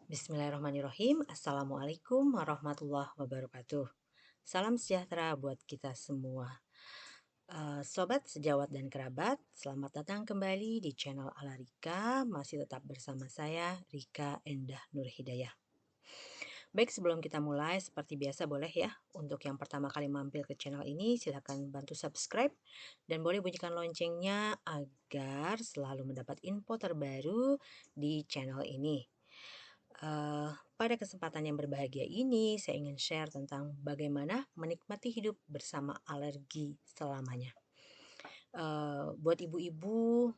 Bismillahirrahmanirrahim. Assalamualaikum warahmatullahi wabarakatuh. Salam sejahtera buat kita semua. Sobat sejawat dan kerabat, selamat datang kembali di channel Ala Rika. Masih tetap bersama saya, Rika Endah Nur Hidayah. Baik, sebelum kita mulai, seperti biasa boleh ya, untuk yang pertama kali mampir ke channel ini, silahkan bantu subscribe dan boleh bunyikan loncengnya agar selalu mendapat info terbaru di channel ini. Pada kesempatan yang berbahagia ini, saya ingin share tentang bagaimana menikmati hidup bersama alergi selamanya. Buat ibu-ibu,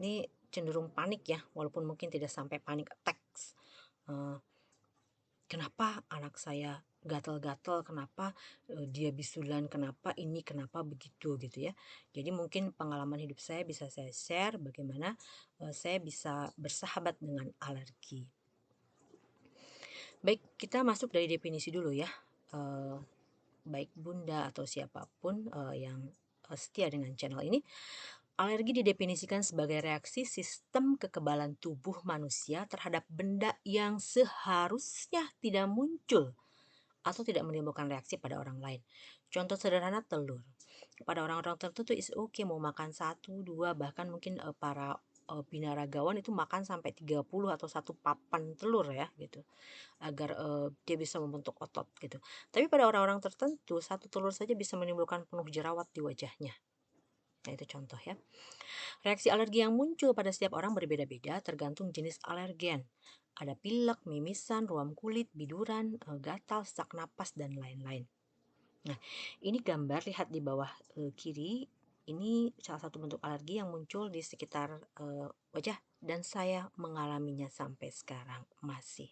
ini cenderung panik ya, walaupun mungkin tidak sampai panic attacks. Kenapa anak saya gatal-gatal, kenapa dia bisulan, kenapa ini, kenapa begitu gitu ya. Jadi mungkin pengalaman hidup saya bisa saya share bagaimana saya bisa bersahabat dengan alergi. Baik, kita masuk dari definisi dulu ya. Baik Bunda atau siapapun yang setia dengan channel ini, alergi didefinisikan sebagai reaksi sistem kekebalan tubuh manusia terhadap benda yang seharusnya tidak muncul atau tidak menimbulkan reaksi pada orang lain. Contoh sederhana telur. Pada orang-orang tertentu is okay mau makan satu, dua, bahkan mungkin para binaragawan itu makan sampai 30 atau satu papan telur ya gitu agar dia bisa membentuk otot gitu. Tapi pada orang-orang tertentu satu telur saja bisa menimbulkan penuh jerawat di wajahnya. Nah, itu contoh ya. Reaksi alergi yang muncul pada setiap orang berbeda-beda tergantung jenis alergen. Ada pilek, mimisan, ruam kulit, biduran, gatal, sesak napas, dan lain-lain. Nah, ini gambar lihat di bawah kiri. Ini salah satu bentuk alergi yang muncul di sekitar wajah dan saya mengalaminya sampai sekarang masih.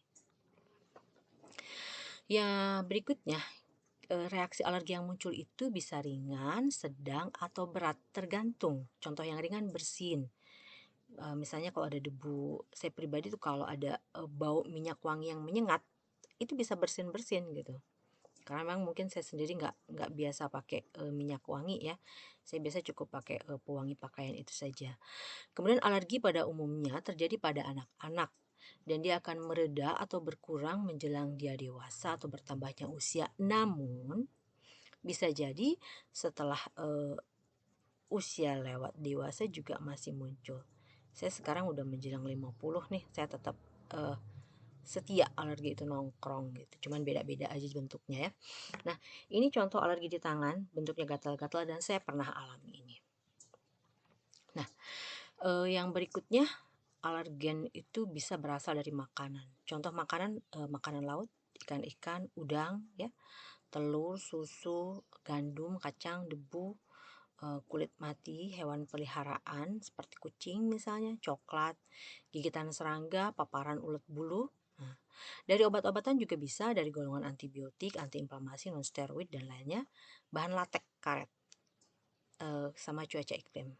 Ya, berikutnya reaksi alergi yang muncul itu bisa ringan, sedang, atau berat tergantung. Contoh yang ringan bersin. Misalnya kalau ada debu, saya pribadi tuh kalau ada bau minyak wangi yang menyengat, itu bisa bersin-bersin gitu. Karena memang mungkin saya sendiri nggak biasa pakai minyak wangi ya. Saya biasa cukup pakai pewangi pakaian itu saja. Kemudian alergi pada umumnya terjadi pada anak-anak dan dia akan mereda atau berkurang menjelang dia dewasa atau bertambahnya usia. Namun bisa jadi setelah usia lewat dewasa juga masih muncul. Saya sekarang udah menjelang 50 nih, saya tetap setia alergi itu nongkrong gitu. Cuman beda-beda aja bentuknya ya. Nah, ini contoh alergi di tangan, bentuknya gatal-gatal dan saya pernah alami ini. Nah, yang berikutnya alergen itu bisa berasal dari makanan. Contoh makanan, makanan laut, ikan-ikan, udang ya, telur, susu, gandum, kacang, debu, kulit mati, hewan peliharaan seperti kucing misalnya, coklat, gigitan serangga, paparan ulet bulu. Nah, dari obat-obatan juga bisa dari golongan antibiotik, antiinflamasi, nonsteroid dan lainnya, bahan latek, karet, sama cuaca iklim.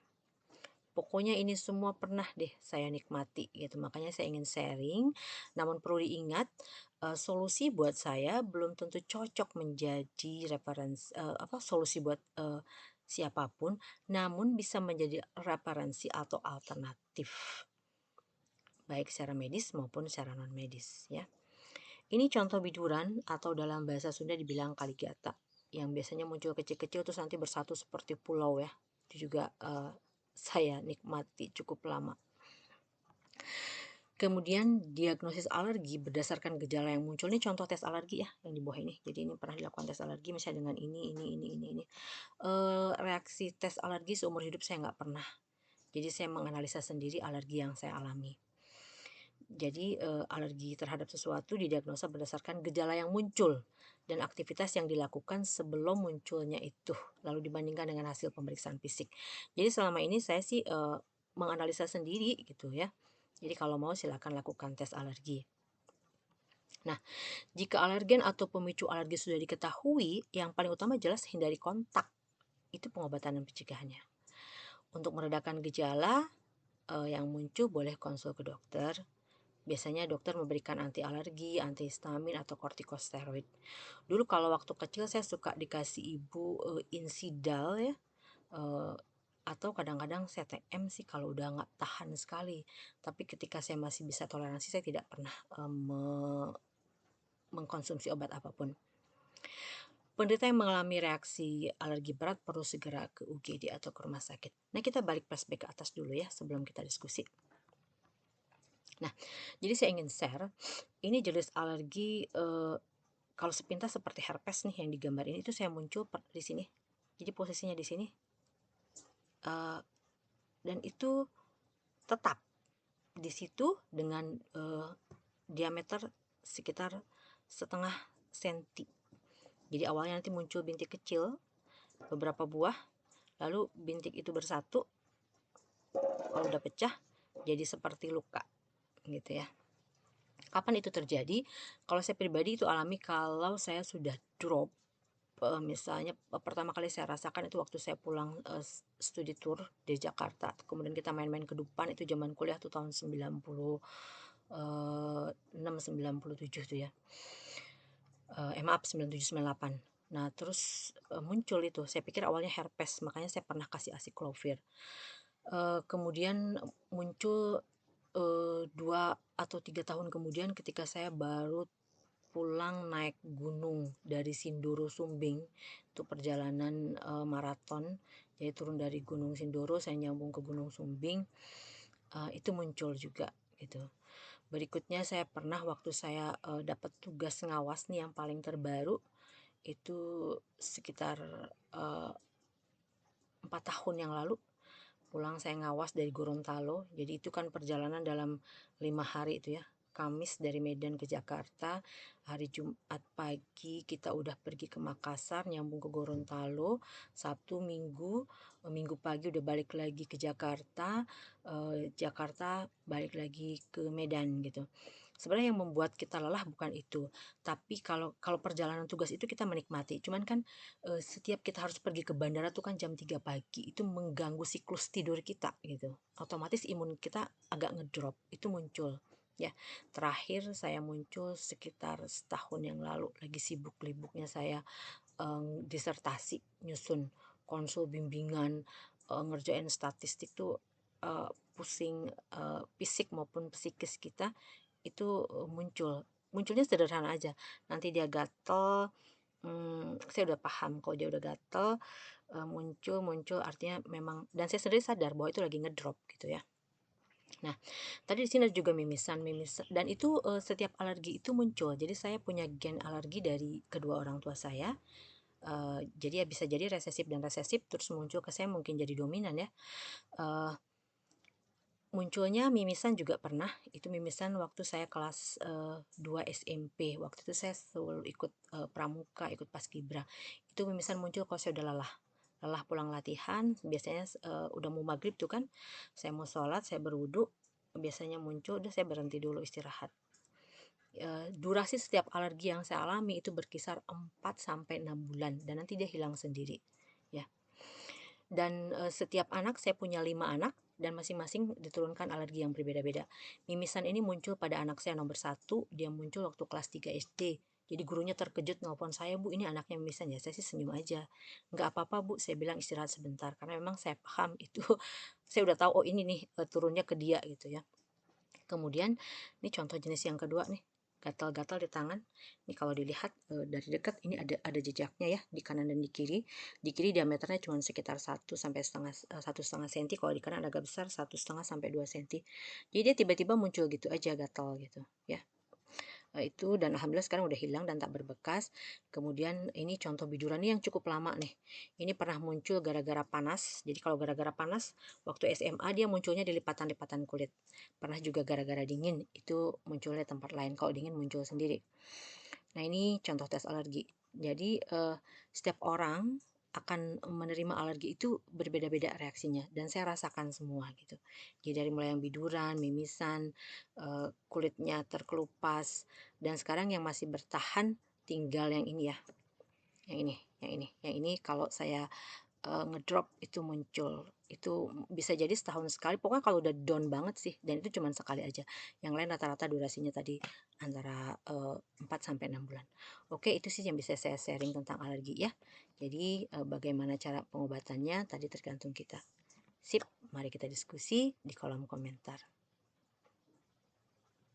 Pokoknya ini semua pernah deh saya nikmati gitu. Makanya saya ingin sharing. Namun perlu diingat solusi buat saya belum tentu cocok menjadi referensi solusi buat siapapun, namun bisa menjadi referensi atau alternatif baik secara medis maupun secara non medis ya. Ini contoh biduran atau dalam bahasa Sunda dibilang kaligata yang biasanya muncul kecil-kecil terus nanti bersatu seperti pulau ya. Itu juga saya nikmati cukup lama. Kemudian diagnosis alergi berdasarkan gejala yang muncul. Ini contoh tes alergi ya yang di bawah ini. Jadi ini pernah dilakukan tes alergi misalnya dengan ini. Reaksi tes alergi seumur hidup saya nggak pernah. Jadi saya menganalisa sendiri alergi yang saya alami. Jadi alergi terhadap sesuatu didiagnosa berdasarkan gejala yang muncul dan aktivitas yang dilakukan sebelum munculnya itu, lalu dibandingkan dengan hasil pemeriksaan fisik. Jadi selama ini saya sih menganalisa sendiri gitu ya. Jadi kalau mau silakan lakukan tes alergi. Nah, jika alergen atau pemicu alergi sudah diketahui, yang paling utama jelas hindari kontak. Itu pengobatan dan pencegahannya. Untuk meredakan gejala yang muncul boleh konsul ke dokter. Biasanya dokter memberikan anti alergi, antihistamin atau kortikosteroid. Dulu kalau waktu kecil saya suka dikasih ibu Insidal ya. atau kadang-kadang saya TM sih kalau udah nggak tahan sekali. Tapi ketika saya masih bisa toleransi, saya tidak pernah mengkonsumsi obat apapun. Penderita yang mengalami reaksi alergi berat perlu segera ke UGD atau ke rumah sakit. Nah, kita balik flashback ke atas dulu ya sebelum kita diskusi. Nah, jadi saya ingin share, ini jenis alergi kalau sepintas seperti herpes nih yang digambar ini, itu saya muncul di sini. Jadi posisinya di sini, dan itu tetap di situ dengan diameter sekitar setengah senti. Jadi awalnya nanti muncul bintik kecil, beberapa buah, lalu bintik itu bersatu, kalau udah pecah jadi seperti luka gitu ya. Kapan itu terjadi? Kalau saya pribadi itu alami kalau saya sudah drop. Misalnya pertama kali saya rasakan itu waktu saya pulang studi tour di Jakarta, kemudian kita main-main ke Dupan, itu zaman kuliah tuh tahun 96 97 tuh ya. Maaf, 97 98. Nah, terus muncul itu. Saya pikir awalnya herpes, makanya saya pernah kasih acyclovir. Kemudian muncul 2 atau 3 tahun kemudian ketika saya baru pulang naik gunung dari Sindoro Sumbing. Itu perjalanan maraton. Jadi turun dari Gunung Sindoro saya nyambung ke Gunung Sumbing. Itu muncul juga gitu. Berikutnya saya pernah waktu saya dapat tugas ngawas nih yang paling terbaru, itu sekitar 4 tahun yang lalu. Pulang saya ngawas dari Gorontalo, jadi itu kan perjalanan dalam 5 hari itu ya. Kamis dari Medan ke Jakarta, hari Jumat pagi kita udah pergi ke Makassar, nyambung ke Gorontalo, Sabtu Minggu, Minggu pagi udah balik lagi ke Jakarta, Jakarta balik lagi ke Medan gitu. Sebenarnya yang membuat kita lelah bukan itu, tapi kalau kalau perjalanan tugas itu kita menikmati. Cuman kan setiap kita harus pergi ke bandara tuh kan jam 3 pagi, itu mengganggu siklus tidur kita gitu. Otomatis imun kita agak ngedrop, itu muncul. Ya, terakhir saya muncul sekitar setahun yang lalu, lagi sibuk-libuknya saya disertasi, nyusun konsul bimbingan, ngerjain statistik tuh pusing fisik maupun psikis kita itu munculnya sederhana aja. Nanti dia gatel, saya udah paham kalau dia udah gatel, muncul artinya memang, dan saya sendiri sadar bahwa itu lagi ngedrop gitu ya. Nah, tadi di sini ada juga mimisan dan itu setiap alergi itu muncul. Jadi saya punya gen alergi dari kedua orang tua saya. Jadi ya bisa jadi resesif dan resesif terus muncul ke saya, mungkin jadi dominan ya. Munculnya mimisan juga pernah, itu mimisan waktu saya kelas 2 SMP. Waktu itu saya selalu ikut pramuka, ikut paskibra. Itu mimisan muncul kalau saya udah lelah pulang latihan, biasanya udah mau maghrib tuh kan, saya mau sholat, saya berwudu, biasanya muncul, udah saya berhenti dulu istirahat. Durasi setiap alergi yang saya alami itu berkisar 4 sampai 6 bulan dan nanti dia hilang sendiri ya. Dan setiap anak, saya punya 5 anak dan masing-masing diturunkan alergi yang berbeda-beda. Mimisan ini muncul pada anak saya nomor 1, dia muncul waktu kelas 3 SD. Jadi gurunya terkejut nelpon saya, "Bu, ini anaknya mimisan ya?" Saya sih senyum aja. "Nggak apa-apa, Bu," saya bilang, "istirahat sebentar." Karena memang saya paham itu saya udah tahu, oh ini nih turunnya ke dia gitu ya. Kemudian ini contoh jenis yang kedua nih, gatal-gatal di tangan. Ini kalau dilihat dari dekat ini ada jejaknya ya di kanan dan di kiri. Di kiri diameternya cuma sekitar 1 senti, kalau di kanan agak besar 1,5 sampai 2 senti. Jadi dia tiba-tiba muncul gitu aja gatal gitu ya. Itu dan alhamdulillah sekarang udah hilang dan tak berbekas. Kemudian ini contoh biduran yang cukup lama nih. Ini pernah muncul gara-gara panas. Jadi kalau gara-gara panas waktu SMA dia munculnya di lipatan-lipatan kulit. Pernah juga gara-gara dingin, itu munculnya tempat lain. Kalau dingin muncul sendiri. Nah, ini contoh tes alergi. Jadi setiap orang akan menerima alergi itu berbeda-beda reaksinya dan saya rasakan semua gitu. Jadi dari mulai yang biduran, mimisan, kulitnya terkelupas, dan sekarang yang masih bertahan tinggal yang ini ya. Yang ini kalau saya ngedrop itu muncul. Itu bisa jadi setahun sekali, pokoknya kalau udah down banget sih, dan itu cuma sekali aja. Yang lain rata-rata durasinya tadi antara 4 sampai 6 bulan. Oke, itu sih yang bisa saya sharing tentang alergi ya. Jadi bagaimana cara pengobatannya tadi tergantung kita. Sip, mari kita diskusi di kolom komentar.